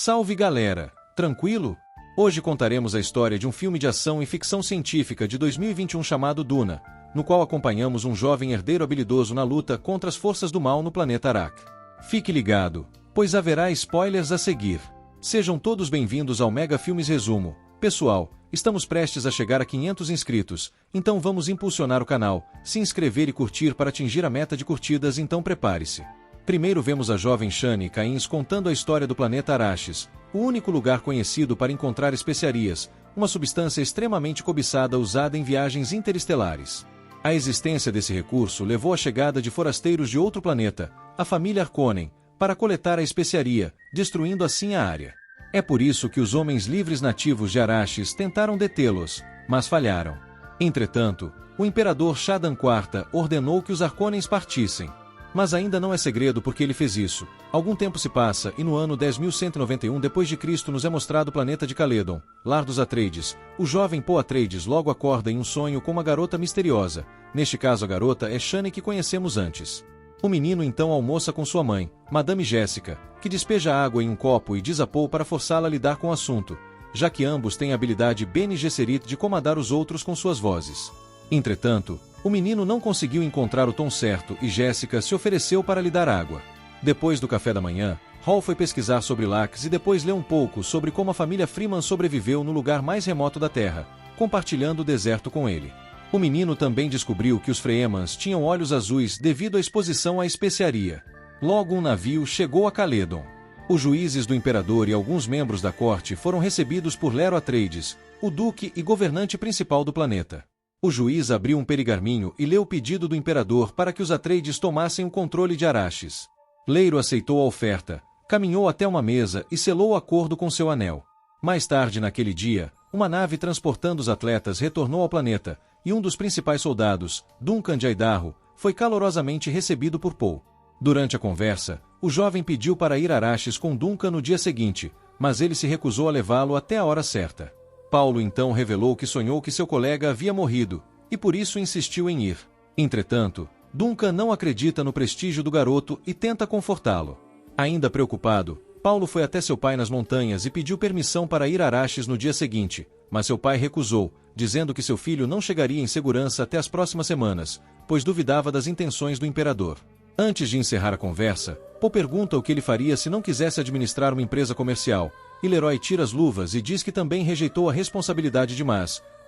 Salve galera, tranquilo? Hoje contaremos a história de um filme de ação e ficção científica de 2021 chamado Duna, no qual acompanhamos um jovem herdeiro habilidoso na luta contra as forças do mal no planeta Arrak. Fique ligado, pois haverá spoilers a seguir. Sejam todos bem-vindos ao Mega Filmes Resumo. Pessoal, estamos prestes a chegar a 500 inscritos, então vamos impulsionar o canal, se inscrever e curtir para atingir a meta de curtidas, então prepare-se. Primeiro vemos a jovem Shani Cains contando a história do planeta Arrakis, o único lugar conhecido para encontrar especiarias, uma substância extremamente cobiçada usada em viagens interestelares. A existência desse recurso levou à chegada de forasteiros de outro planeta, a família Harkonnen, para coletar a especiaria, destruindo assim a área. É por isso que os homens livres nativos de Arrakis tentaram detê-los, mas falharam. Entretanto, o imperador Shaddam IV ordenou que os Harkonnens partissem. Mas ainda não é segredo porque ele fez isso. Algum tempo se passa e no ano 10.191 d.C. nos é mostrado o planeta de Caledon, lar dos Atreides. O jovem Paul Atreides logo acorda em um sonho com uma garota misteriosa. Neste caso a garota é Shani que conhecemos antes. O menino então almoça com sua mãe, Madame Jéssica, que despeja água em um copo e diz a Paul para forçá-la a lidar com o assunto, já que ambos têm a habilidade Bene Gesserit de comandar os outros com suas vozes. Entretanto, o menino não conseguiu encontrar o tom certo e Jéssica se ofereceu para lhe dar água. Depois do café da manhã, Hall foi pesquisar sobre Lax e depois leu um pouco sobre como a família Freeman sobreviveu no lugar mais remoto da Terra, compartilhando o deserto com ele. O menino também descobriu que os Freemans tinham olhos azuis devido à exposição à especiaria. Logo um navio chegou a Caledon. Os juízes do imperador e alguns membros da corte foram recebidos por Lero Atreides, o duque e governante principal do planeta. O juiz abriu um perigarminho e leu o pedido do imperador para que os Atreides tomassem o controle de Arrakis. Leiro aceitou a oferta, caminhou até uma mesa e selou o acordo com seu anel. Mais tarde naquele dia, uma nave transportando os atletas retornou ao planeta, e um dos principais soldados, Duncan de Idaho, foi calorosamente recebido por Paul. Durante a conversa, o jovem pediu para ir a Arrakis com Duncan no dia seguinte, mas ele se recusou a levá-lo até a hora certa. Paulo então revelou que sonhou que seu colega havia morrido, e por isso insistiu em ir. Entretanto, Duncan não acredita no prestígio do garoto e tenta confortá-lo. Ainda preocupado, Paulo foi até seu pai nas montanhas e pediu permissão para ir a Arrakis no dia seguinte, mas seu pai recusou, dizendo que seu filho não chegaria em segurança até as próximas semanas, pois duvidava das intenções do imperador. Antes de encerrar a conversa, Paul pergunta o que ele faria se não quisesse administrar uma empresa comercial, e Leroy tira as luvas e diz que também rejeitou a responsabilidade de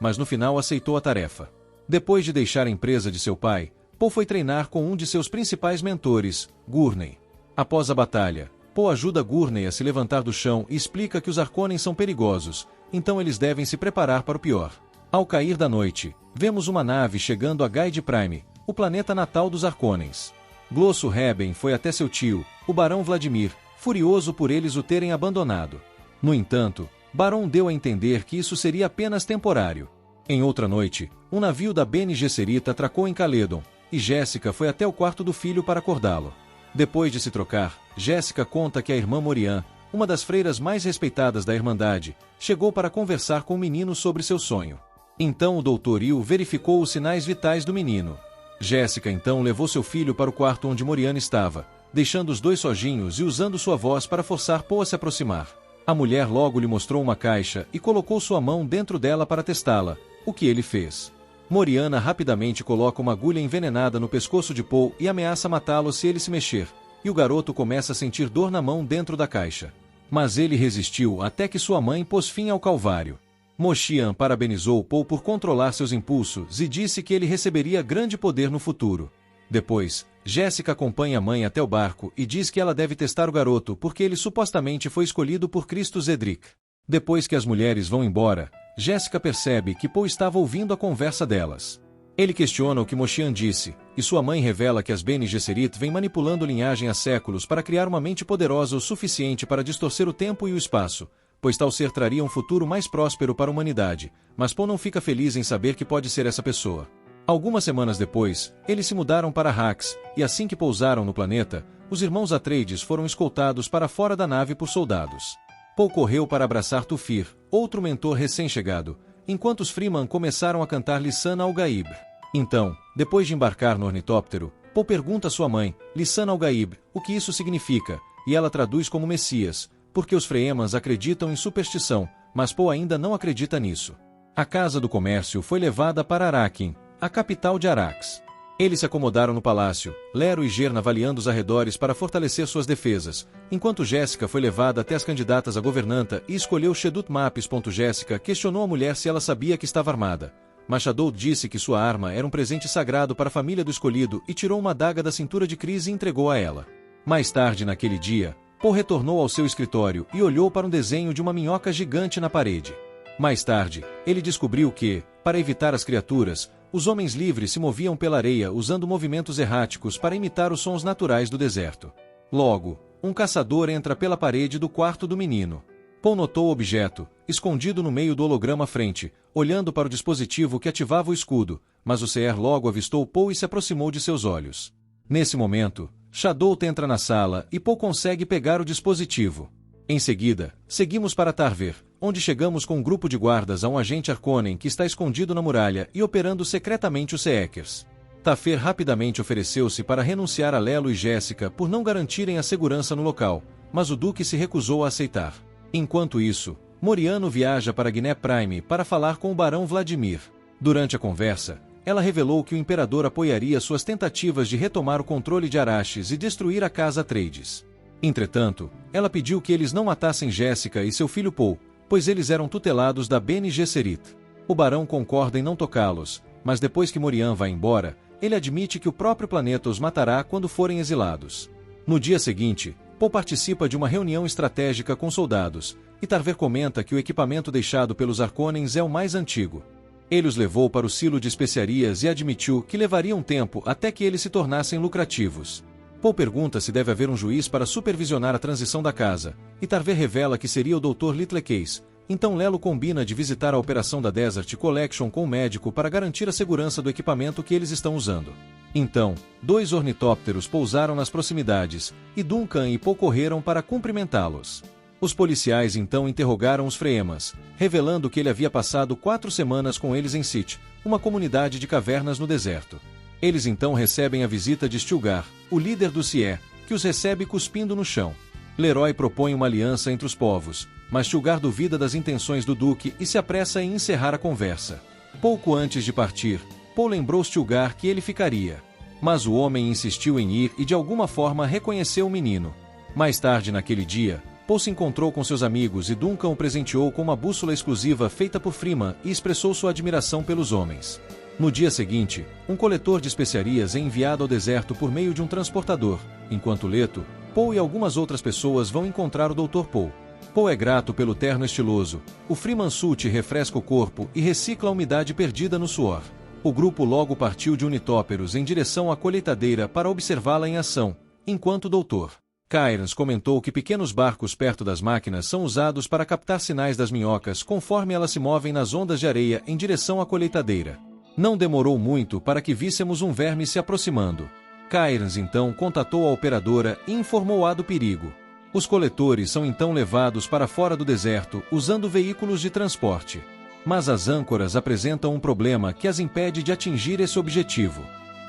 mas no final aceitou a tarefa. Depois de deixar a empresa de seu pai, Paul foi treinar com um de seus principais mentores, Gurney. Após a batalha, Paul ajuda Gurney a se levantar do chão e explica que os Harkonnen são perigosos, então eles devem se preparar para o pior. Ao cair da noite, vemos uma nave chegando a Gaid Prime, o planeta natal dos Harkonnens. Glosso Reben foi até seu tio, o Barão Vladimir, furioso por eles o terem abandonado. No entanto, Barão deu a entender que isso seria apenas temporário. Em outra noite, um navio da Bene Gesserit atracou em Caledon, e Jéssica foi até o quarto do filho para acordá-lo. Depois de se trocar, Jéssica conta que a irmã Morian, uma das freiras mais respeitadas da Irmandade, chegou para conversar com o menino sobre seu sonho. Então o Dr. Yu verificou os sinais vitais do menino. Jéssica então levou seu filho para o quarto onde Morian estava, deixando os dois sozinhos e usando sua voz para forçar Paul a se aproximar. A mulher logo lhe mostrou uma caixa e colocou sua mão dentro dela para testá-la, o que ele fez. Moriana rapidamente coloca uma agulha envenenada no pescoço de Paul e ameaça matá-lo se ele se mexer, e o garoto começa a sentir dor na mão dentro da caixa. Mas ele resistiu até que sua mãe pôs fim ao calvário. Moshian parabenizou Paul por controlar seus impulsos e disse que ele receberia grande poder no futuro. Depois, Jéssica acompanha a mãe até o barco e diz que ela deve testar o garoto porque ele supostamente foi escolhido por Cristo Zedric. Depois que as mulheres vão embora, Jéssica percebe que Paul estava ouvindo a conversa delas. Ele questiona o que Moshian disse, e sua mãe revela que as Bene Gesserit vêm manipulando linhagem há séculos para criar uma mente poderosa o suficiente para distorcer o tempo e o espaço, pois tal ser traria um futuro mais próspero para a humanidade, mas Paul não fica feliz em saber que pode ser essa pessoa. Algumas semanas depois, eles se mudaram para Hax, e assim que pousaram no planeta, os irmãos Atreides foram escoltados para fora da nave por soldados. Paul correu para abraçar Tufir, outro mentor recém-chegado, enquanto os Freeman começaram a cantar Lisan al-Gaib. Então, depois de embarcar no ornitóptero, Paul pergunta a sua mãe, Lisan al-Gaib, o que isso significa, e ela traduz como Messias, porque os Freemans acreditam em superstição, mas Paul ainda não acredita nisso. A Casa do Comércio foi levada para Araquim, a capital de Arax. Eles se acomodaram no palácio, Lero e Gern avaliando os arredores para fortalecer suas defesas, enquanto Jéssica foi levada até as candidatas à governanta e escolheu Shedut Mapes. Jéssica questionou a mulher se ela sabia que estava armada. Mas Shadow disse que sua arma era um presente sagrado para a família do escolhido e tirou uma adaga da cintura de Chris e entregou a ela. Mais tarde naquele dia, Paul retornou ao seu escritório e olhou para um desenho de uma minhoca gigante na parede. Mais tarde, ele descobriu que, para evitar as criaturas, os homens livres se moviam pela areia usando movimentos erráticos para imitar os sons naturais do deserto. Logo, um caçador entra pela parede do quarto do menino. Paul notou o objeto, escondido no meio do holograma à frente, olhando para o dispositivo que ativava o escudo, mas o Seer logo avistou Paul e se aproximou de seus olhos. Nesse momento, Shadow entra na sala e Paul consegue pegar o dispositivo. Em seguida, seguimos para Tarver, onde chegamos com um grupo de guardas a um agente Harkonnen que está escondido na muralha e operando secretamente os Seekers. Tafer rapidamente ofereceu-se para renunciar a Lelo e Jéssica por não garantirem a segurança no local, mas o Duque se recusou a aceitar. Enquanto isso, Moriano viaja para Guiné Prime para falar com o Barão Vladimir. Durante a conversa, ela revelou que o Imperador apoiaria suas tentativas de retomar o controle de Arrakis e destruir a Casa Atreides. Entretanto, ela pediu que eles não matassem Jéssica e seu filho Paul, pois eles eram tutelados da Bene Gesserit. O barão concorda em não tocá-los, mas depois que Morian vai embora, ele admite que o próprio planeta os matará quando forem exilados. No dia seguinte, Paul participa de uma reunião estratégica com soldados, e Tarver comenta que o equipamento deixado pelos Harkonnens é o mais antigo. Ele os levou para o silo de especiarias e admitiu que levaria um tempo até que eles se tornassem lucrativos. Paul pergunta se deve haver um juiz para supervisionar a transição da casa, e Tarver revela que seria o Dr. Little-Case. Então Lelo combina de visitar a operação da Desert Collection com o médico para garantir a segurança do equipamento que eles estão usando. Então, 2 ornitópteros pousaram nas proximidades, e Duncan e Paul correram para cumprimentá-los. Os policiais então interrogaram os Freemas, revelando que ele havia passado 4 semanas com eles em Sith, uma comunidade de cavernas no deserto. Eles então recebem a visita de Stilgar, o líder do Sié, que os recebe cuspindo no chão. Leroy propõe uma aliança entre os povos, mas Stilgar duvida das intenções do Duque e se apressa em encerrar a conversa. Pouco antes de partir, Paul lembrou Stilgar que ele ficaria. Mas o homem insistiu em ir e de alguma forma reconheceu o menino. Mais tarde naquele dia, Paul se encontrou com seus amigos e Duncan o presenteou com uma bússola exclusiva feita por Freeman e expressou sua admiração pelos homens. No dia seguinte, um coletor de especiarias é enviado ao deserto por meio de um transportador, enquanto Leto, Paul e algumas outras pessoas vão encontrar o Dr. Paul. Paul é grato pelo terno estiloso, o Freeman Suit refresca o corpo e recicla a umidade perdida no suor. O grupo logo partiu de Unitóperos em direção à colheitadeira para observá-la em ação, enquanto o Dr. Cairns comentou que pequenos barcos perto das máquinas são usados para captar sinais das minhocas conforme elas se movem nas ondas de areia em direção à colheitadeira. Não demorou muito para que víssemos um verme se aproximando. Cairns então contatou a operadora e informou-a do perigo. Os coletores são então levados para fora do deserto usando veículos de transporte. Mas as âncoras apresentam um problema que as impede de atingir esse objetivo.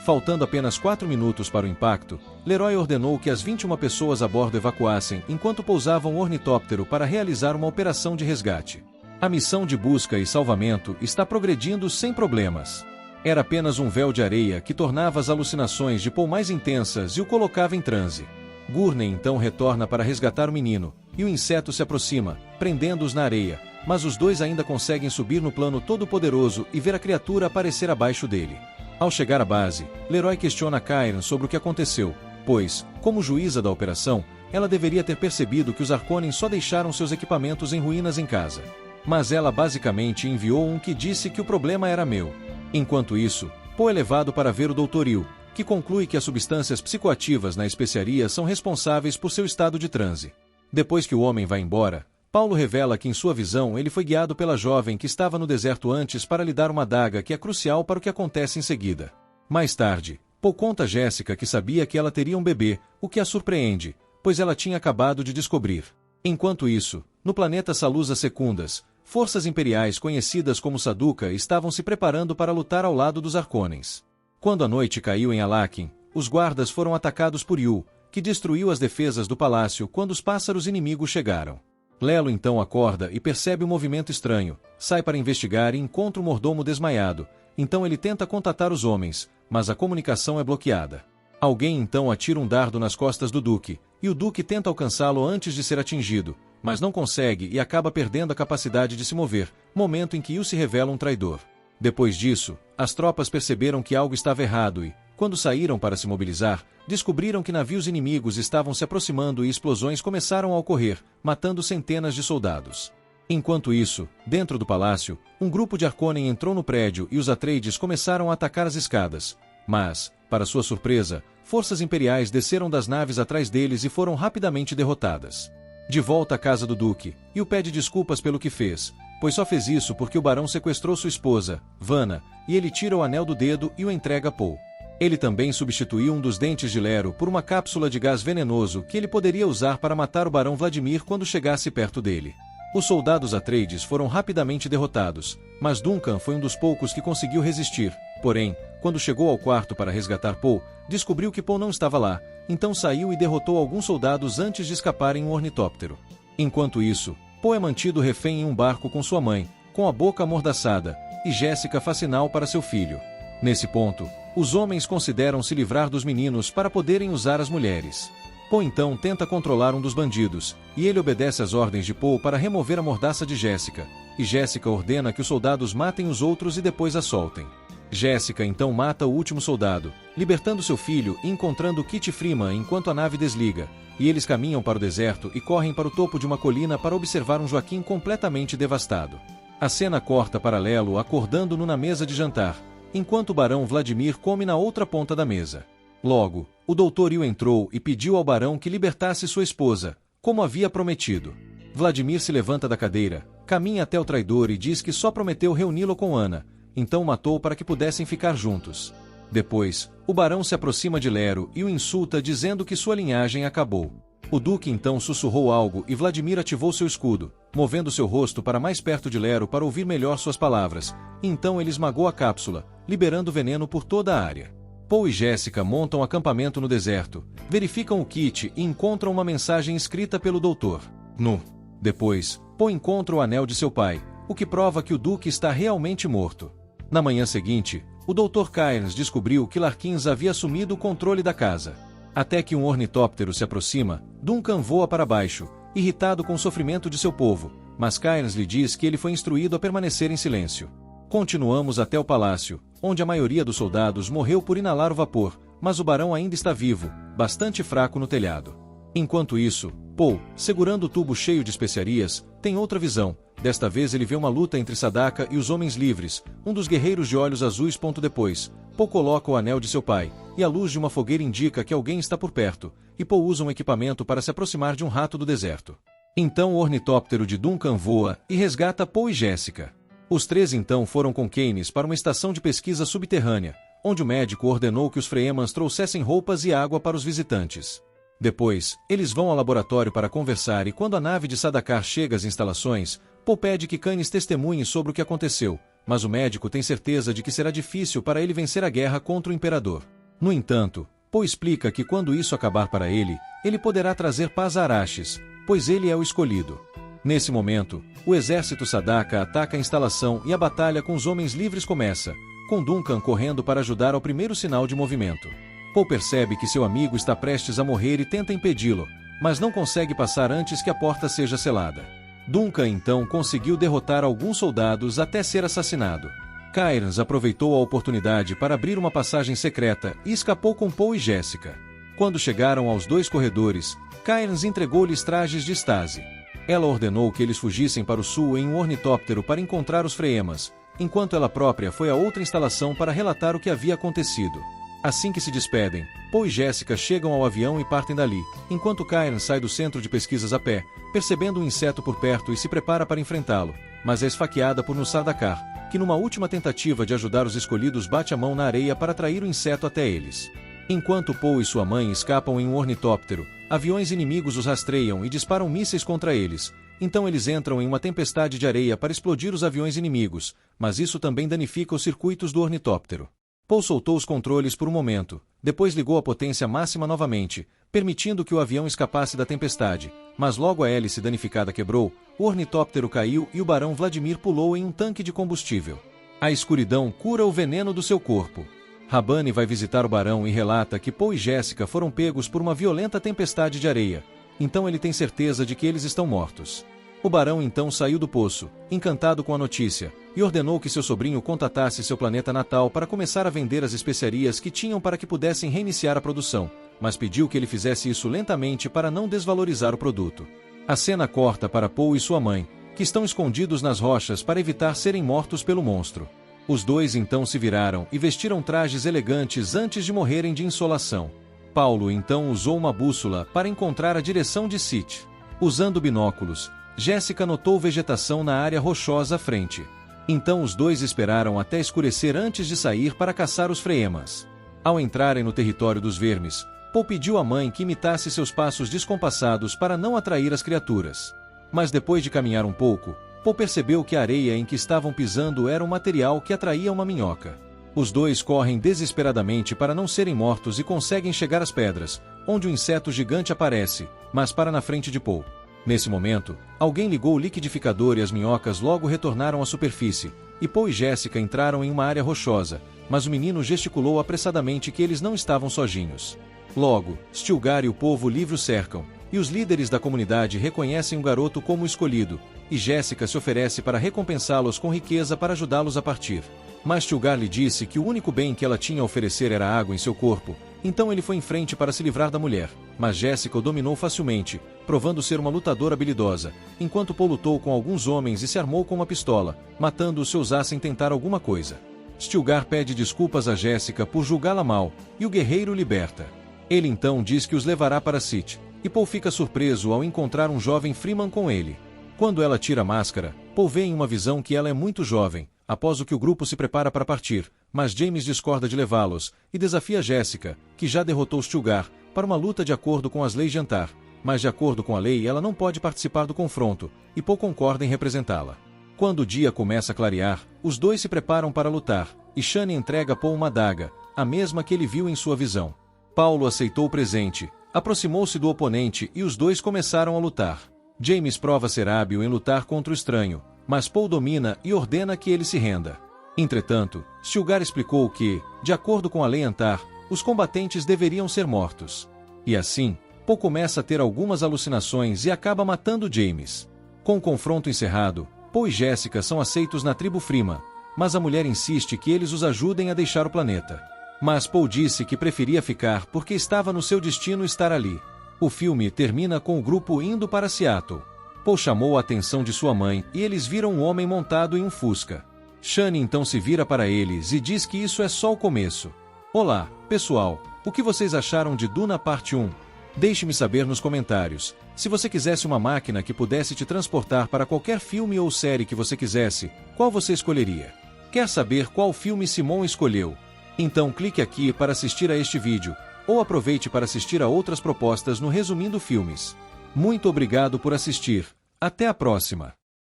Faltando apenas 4 minutos para o impacto, Leroy ordenou que as 21 pessoas a bordo evacuassem enquanto pousavam o ornitóptero para realizar uma operação de resgate. A missão de busca e salvamento está progredindo sem problemas. Era apenas um véu de areia que tornava as alucinações de Paul mais intensas e o colocava em transe. Gurney então retorna para resgatar o menino, e o inseto se aproxima, prendendo-os na areia, mas os dois ainda conseguem subir no plano todo-poderoso e ver a criatura aparecer abaixo dele. Ao chegar à base, Leroy questiona Cairn sobre o que aconteceu, pois, como juíza da operação, ela deveria ter percebido que os Harkonnen só deixaram seus equipamentos em ruínas em casa. Mas ela basicamente enviou um que disse que o problema era meu. Enquanto isso, Paul é levado para ver o Dr. Hill, que conclui que as substâncias psicoativas na especiaria são responsáveis por seu estado de transe. Depois que o homem vai embora, Paulo revela que em sua visão ele foi guiado pela jovem que estava no deserto antes para lhe dar uma adaga que é crucial para o que acontece em seguida. Mais tarde, Paul conta a Jéssica que sabia que ela teria um bebê, o que a surpreende, pois ela tinha acabado de descobrir. Enquanto isso, no planeta Salusa Secundas, forças imperiais conhecidas como Saduka estavam se preparando para lutar ao lado dos Harkonnens. Quando a noite caiu em Alakin, os guardas foram atacados por Yu, que destruiu as defesas do palácio quando os pássaros inimigos chegaram. Lelo então acorda e percebe um movimento estranho, sai para investigar e encontra o mordomo desmaiado, então ele tenta contatar os homens, mas a comunicação é bloqueada. Alguém então atira um dardo nas costas do Duque, e o Duque tenta alcançá-lo antes de ser atingido, mas não consegue e acaba perdendo a capacidade de se mover, momento em que Yu se revela um traidor. Depois disso, as tropas perceberam que algo estava errado e, quando saíram para se mobilizar, descobriram que navios inimigos estavam se aproximando e explosões começaram a ocorrer, matando centenas de soldados. Enquanto isso, dentro do palácio, um grupo de Harkonnen entrou no prédio e os Atreides começaram a atacar as escadas. Mas, para sua surpresa, forças imperiais desceram das naves atrás deles e foram rapidamente derrotadas. De volta à casa do Duque, Yu pede desculpas pelo que fez, pois só fez isso porque o barão sequestrou sua esposa, Vanna, e ele tira o anel do dedo e o entrega a Paul. Ele também substituiu um dos dentes de Lero por uma cápsula de gás venenoso que ele poderia usar para matar o barão Vladimir quando chegasse perto dele. Os soldados Atreides foram rapidamente derrotados, mas Duncan foi um dos poucos que conseguiu resistir. Porém, quando chegou ao quarto para resgatar Paul, descobriu que Paul não estava lá, então saiu e derrotou alguns soldados antes de escapar em um ornitóptero. Enquanto isso, Paul é mantido refém em um barco com sua mãe, com a boca amordaçada, e Jéssica faz sinal para seu filho. Nesse ponto, os homens consideram se livrar dos meninos para poderem usar as mulheres. Paul então tenta controlar um dos bandidos, e ele obedece às ordens de Paul para remover a mordaça de Jéssica, e Jéssica ordena que os soldados matem os outros e depois a soltem. Jéssica então mata o último soldado, libertando seu filho e encontrando Kit Freeman enquanto a nave desliga, e eles caminham para o deserto e correm para o topo de uma colina para observar um Joaquim completamente devastado. A cena corta para Lelo acordando-no na mesa de jantar, enquanto o barão Vladimir come na outra ponta da mesa. Logo, o Dr. Yu entrou e pediu ao barão que libertasse sua esposa, como havia prometido. Vladimir se levanta da cadeira, caminha até o traidor e diz que só prometeu reuni-lo com Ana, então o matou para que pudessem ficar juntos. Depois, o barão se aproxima de Lero e o insulta dizendo que sua linhagem acabou. O Duque então sussurrou algo e Vladimir ativou seu escudo, movendo seu rosto para mais perto de Lero para ouvir melhor suas palavras, e então ele esmagou a cápsula, liberando veneno por toda a área. Paul e Jéssica montam acampamento no deserto, verificam o kit e encontram uma mensagem escrita pelo Dr. Nu. Depois, Paul encontra o anel de seu pai, o que prova que o Duque está realmente morto. Na manhã seguinte, o Dr. Cairns descobriu que Larkins havia assumido o controle da casa. Até que um ornitóptero se aproxima, Duncan voa para baixo, irritado com o sofrimento de seu povo, mas Cairns lhe diz que ele foi instruído a permanecer em silêncio. Continuamos até o palácio, onde a maioria dos soldados morreu por inalar o vapor, mas o barão ainda está vivo, bastante fraco no telhado. Enquanto isso, Paul, segurando o tubo cheio de especiarias, tem outra visão. Desta vez ele vê uma luta entre Sadaka e os Homens Livres, um dos guerreiros de olhos azuis. Depois, Paul coloca o anel de seu pai, e a luz de uma fogueira indica que alguém está por perto, e Paul usa um equipamento para se aproximar de um rato do deserto. Então o ornitóptero de Duncan voa e resgata Paul e Jéssica. Os três então foram com Keynes para uma estação de pesquisa subterrânea, onde o médico ordenou que os Freemans trouxessem roupas e água para os visitantes. Depois, eles vão ao laboratório para conversar e quando a nave de Sadakar chega às instalações, Paul pede que Keynes testemunhe sobre o que aconteceu, mas o médico tem certeza de que será difícil para ele vencer a guerra contra o Imperador. No entanto, Paul explica que quando isso acabar para ele, ele poderá trazer paz a Arrakis, pois ele é o escolhido. Nesse momento, o exército Sadaka ataca a instalação e a batalha com os Homens Livres começa, com Duncan correndo para ajudar ao primeiro sinal de movimento. Paul percebe que seu amigo está prestes a morrer e tenta impedi-lo, mas não consegue passar antes que a porta seja selada. Duncan então conseguiu derrotar alguns soldados até ser assassinado. Cairns aproveitou a oportunidade para abrir uma passagem secreta e escapou com Paul e Jéssica. Quando chegaram aos dois corredores, Cairns entregou-lhes trajes de Stasi. Ela ordenou que eles fugissem para o sul em um ornitóptero para encontrar os Freemas, enquanto ela própria foi a outra instalação para relatar o que havia acontecido. Assim que se despedem, Paul e Jéssica chegam ao avião e partem dali, enquanto Cairns sai do centro de pesquisas a pé, percebendo um inseto por perto e se prepara para enfrentá-lo, mas é esfaqueada por Nusadakar, que numa última tentativa de ajudar os escolhidos bate a mão na areia para atrair o inseto até eles. Enquanto Paul e sua mãe escapam em um ornitóptero, aviões inimigos os rastreiam e disparam mísseis contra eles, então eles entram em uma tempestade de areia para explodir os aviões inimigos, mas isso também danifica os circuitos do ornitóptero. Paul soltou os controles por um momento, depois ligou a potência máxima novamente, permitindo que o avião escapasse da tempestade, mas logo a hélice danificada quebrou, o ornitóptero caiu e o barão Vladimir pulou em um tanque de combustível. A escuridão cura o veneno do seu corpo. Rabani vai visitar o barão e relata que Paul e Jessica foram pegos por uma violenta tempestade de areia, então ele tem certeza de que eles estão mortos. O barão então saiu do poço, encantado com a notícia, e ordenou que seu sobrinho contatasse seu planeta natal para começar a vender as especiarias que tinham para que pudessem reiniciar a produção, mas pediu que ele fizesse isso lentamente para não desvalorizar o produto. A cena corta para Paul e sua mãe, que estão escondidos nas rochas para evitar serem mortos pelo monstro. Os dois então se viraram e vestiram trajes elegantes antes de morrerem de insolação. Paulo então usou uma bússola para encontrar a direção de Sith. Usando binóculos, Jessica notou vegetação na área rochosa à frente. Então os dois esperaram até escurecer antes de sair para caçar os Freemas. Ao entrarem no território dos vermes, Paul pediu à mãe que imitasse seus passos descompassados para não atrair as criaturas. Mas depois de caminhar um pouco, Paul percebeu que a areia em que estavam pisando era um material que atraía uma minhoca. Os dois correm desesperadamente para não serem mortos e conseguem chegar às pedras, onde um inseto gigante aparece, mas para na frente de Paul. Nesse momento, alguém ligou o liquidificador e as minhocas logo retornaram à superfície, e Paul e Jessica entraram em uma área rochosa, mas o menino gesticulou apressadamente que eles não estavam sozinhos. Logo, Stilgar e o povo livre o cercam, e os líderes da comunidade reconhecem o garoto como o escolhido, e Jessica se oferece para recompensá-los com riqueza para ajudá-los a partir. Mas Stilgar lhe disse que o único bem que ela tinha a oferecer era água em seu corpo, então ele foi em frente para se livrar da mulher, mas Jessica o dominou facilmente, provando ser uma lutadora habilidosa, enquanto Paul lutou com alguns homens e se armou com uma pistola, matando-os se ousassem tentar alguma coisa. Stilgar pede desculpas a Jessica por julgá-la mal, e o guerreiro liberta. Ele então diz que os levará para Sith, e Paul fica surpreso ao encontrar um jovem Freeman com ele. Quando ela tira a máscara, Paul vê em uma visão que ela é muito jovem, após o que o grupo se prepara para partir, mas James discorda de levá-los, e desafia Jessica, que já derrotou Stilgar, para uma luta de acordo com as leis de Antar, mas de acordo com a lei ela não pode participar do confronto, e Paul concorda em representá-la. Quando o dia começa a clarear, os dois se preparam para lutar, e Shani entrega a Paul uma adaga, a mesma que ele viu em sua visão. Paulo aceitou o presente, aproximou-se do oponente e os dois começaram a lutar. James prova ser hábil em lutar contra o estranho, mas Paul domina e ordena que ele se renda. Entretanto, Stilgar explicou que, de acordo com a lei Antar, os combatentes deveriam ser mortos. E assim, Paul começa a ter algumas alucinações e acaba matando James. Com o confronto encerrado, Paul e Jessica são aceitos na tribo Freeman, mas a mulher insiste que eles os ajudem a deixar o planeta. Mas Paul disse que preferia ficar porque estava no seu destino estar ali. O filme termina com o grupo indo para Seattle. Paul chamou a atenção de sua mãe e eles viram um homem montado em um Fusca. Shani então se vira para eles e diz que isso é só o começo. Olá, pessoal, o que vocês acharam de Duna Parte 1? Deixe-me saber nos comentários. Se você quisesse uma máquina que pudesse te transportar para qualquer filme ou série que você quisesse, qual você escolheria? Quer saber qual filme Simon escolheu? Então clique aqui para assistir a este vídeo, ou aproveite para assistir a outras propostas no Resumindo Filmes. Muito obrigado por assistir. Até a próxima!